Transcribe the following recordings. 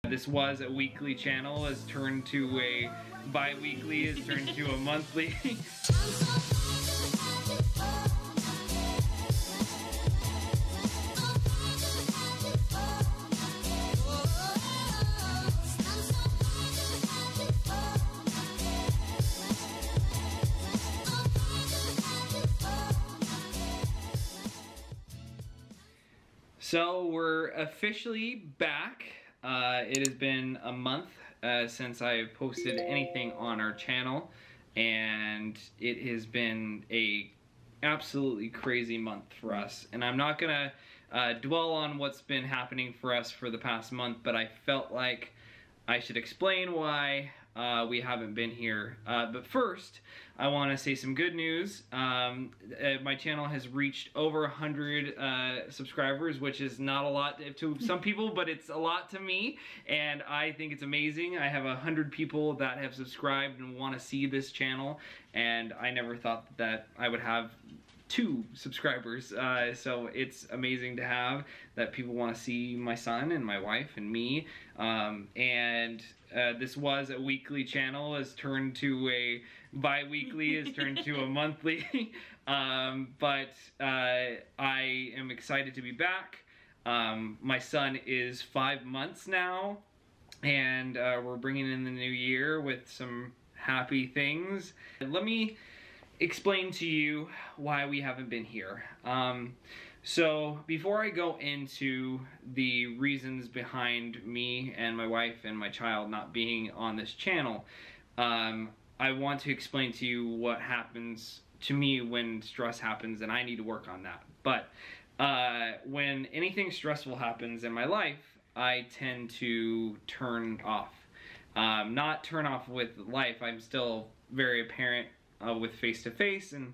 This was a weekly channel, has turned to a bi-weekly, has turned to a monthly. So we're officially back. It has been a month since I have posted anything on our channel, and it has been a absolutely crazy month for us. And I'm not gonna dwell on what's been happening for us for the past month, but I felt like I should explain why we haven't been here. But first, I want to say some good news. My channel has reached over 100 subscribers, which is not a lot to some people, but it's a lot to me, and I think it's amazing. I have 100 people that have subscribed and want to see this channel, and I never thought that I would have 2 subscribers, so it's amazing to have that people want to see my son and my wife and me. This was a weekly channel, has turned to a bi-weekly, has turned to a monthly. But I am excited to be back. My son is 5 months now, and we're bringing in the new year with some happy things. Let me explain to you why we haven't been here. So before I go into the reasons behind me and my wife and my child not being on this channel, I want to explain to you what happens to me when stress happens, and I need to work on that. But when anything stressful happens in my life, I tend to turn off. Not turn off with life, I'm still very apparent with face-to-face and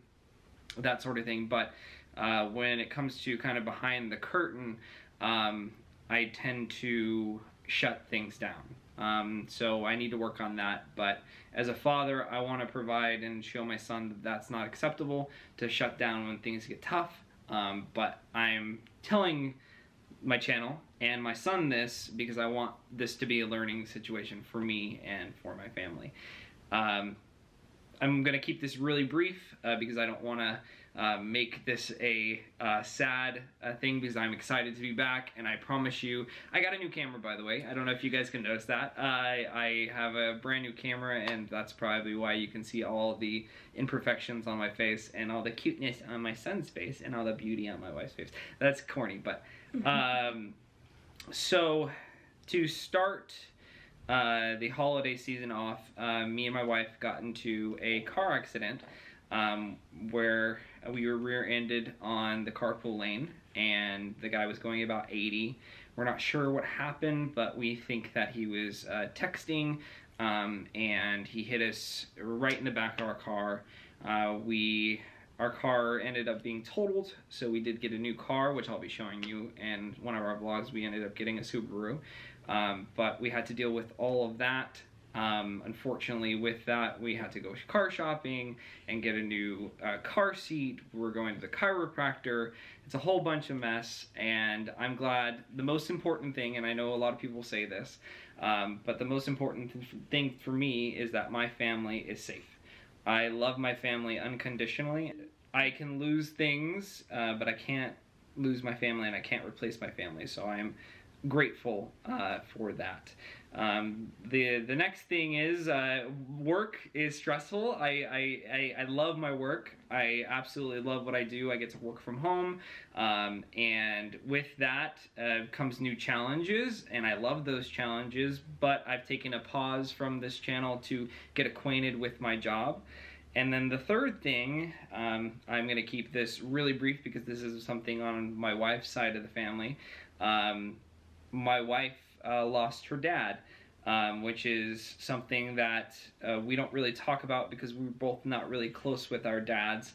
that sort of thing, but when it comes to kind of behind the curtain, I tend to shut things down. So I need to work on that, but as a father, I want to provide and show my son that that's not acceptable to shut down when things get tough. But I'm telling my channel and my son this because I want this to be a learning situation for me and for my family. I'm gonna keep this really brief because I don't wanna make this a sad thing, because I'm excited to be back, and I promise you, I got a new camera, by the way. I don't know if you guys can notice that. I have a brand new camera, and that's probably why you can see all the imperfections on my face and all the cuteness on my son's face and all the beauty on my wife's face. That's corny, but so to start the holiday season off, me and my wife got into a car accident where we were rear-ended on the carpool lane, and the guy was going about 80. We're not sure what happened, but we think that he was texting, and he hit us right in the back of our car. Our car ended up being totaled, so we did get a new car, which I'll be showing you in one of our vlogs. We ended up getting a Subaru, but we had to deal with all of that. Unfortunately, with that, we had to go car shopping and get a new car seat. We're going to the chiropractor. It's a whole bunch of mess, and I'm glad. The most important thing, and I know a lot of people say this, but the most important thing for me is that my family is safe. I love my family unconditionally. I can lose things, but I can't lose my family, and I can't replace my family, so I am grateful for that. The next thing is work is stressful. I love my work. I absolutely love what I do. I get to work from home, and with that comes new challenges, and I love those challenges, but I've taken a pause from this channel to get acquainted with my job. And then the third thing, I'm going to keep this really brief because this is something on my wife's side of the family. My wife lost her dad, which is something that we don't really talk about because we're both not really close with our dads,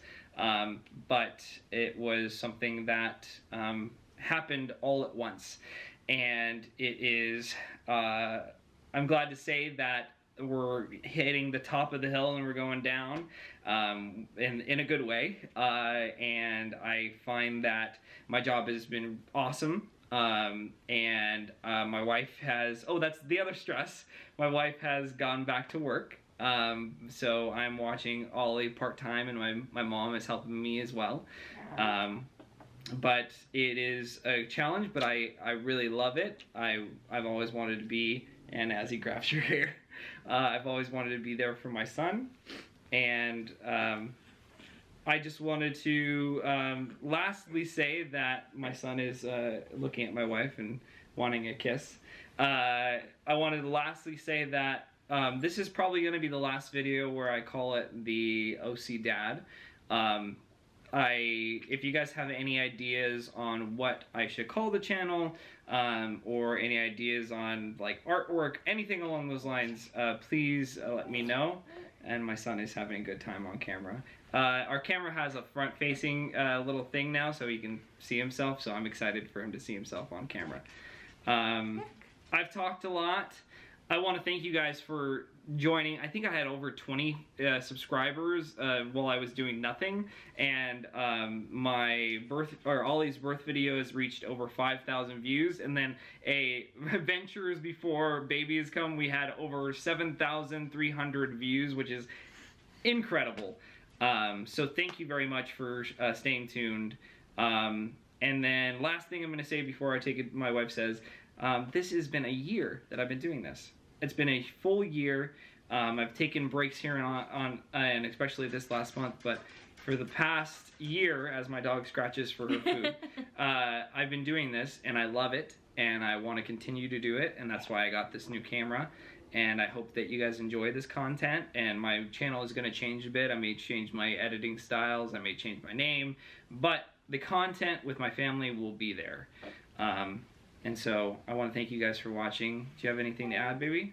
but it was something that happened all at once. And it is, I'm glad to say that we're hitting the top of the hill and we're going down in a good way, and I find that my job has been awesome. My wife has, oh, that's the other stress. My wife has gone back to work. So I'm watching Ollie part-time, and my mom is helping me as well. But it is a challenge, but I really love it. I've always wanted to be, and as he grabs your hair, I've always wanted to be there for my son. And I just wanted to lastly say that my son is looking at my wife and wanting a kiss. I wanted to lastly say that this is probably going to be the last video where I call it the OC Dad. If you guys have any ideas on what I should call the channel, or any ideas on like artwork, anything along those lines, please let me know. And my son is having a good time on camera. Our camera has a front-facing little thing now, so he can see himself, so I'm excited for him to see himself on camera. I've talked a lot. I want to thank you guys for joining. I think I had over 20 subscribers while I was doing nothing, and Ollie's birth video has reached over 5,000 views, and then Ventures Before Babies Come, we had over 7,300 views, which is incredible. So thank you very much for staying tuned. And then last thing I'm going to say before I take it, my wife says, this has been a year that I've been doing this. It's been a full year. I've taken breaks here and especially this last month, but for the past year, as my dog scratches for her food, I've been doing this, and I love it, and I want to continue to do it, and that's why I got this new camera. And I hope that you guys enjoy this content, and my channel is going to change a bit. I may change my editing styles, I may change my name, but the content with my family will be there. And so I want to thank you guys for watching. Do you have anything to add, baby?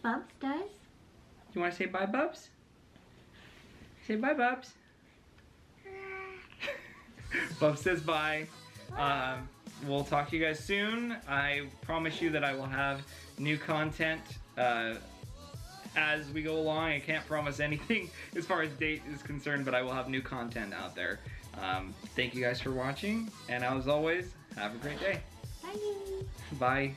Bubs does. You want to say bye, Bubs? Say bye, Bubs. Bubs says bye. We'll talk to you guys soon. I promise you that I will have new content as we go along. I can't promise anything as far as date is concerned, but I will have new content out there. Thank you guys for watching, and as always, have a great day. Bye. Bye.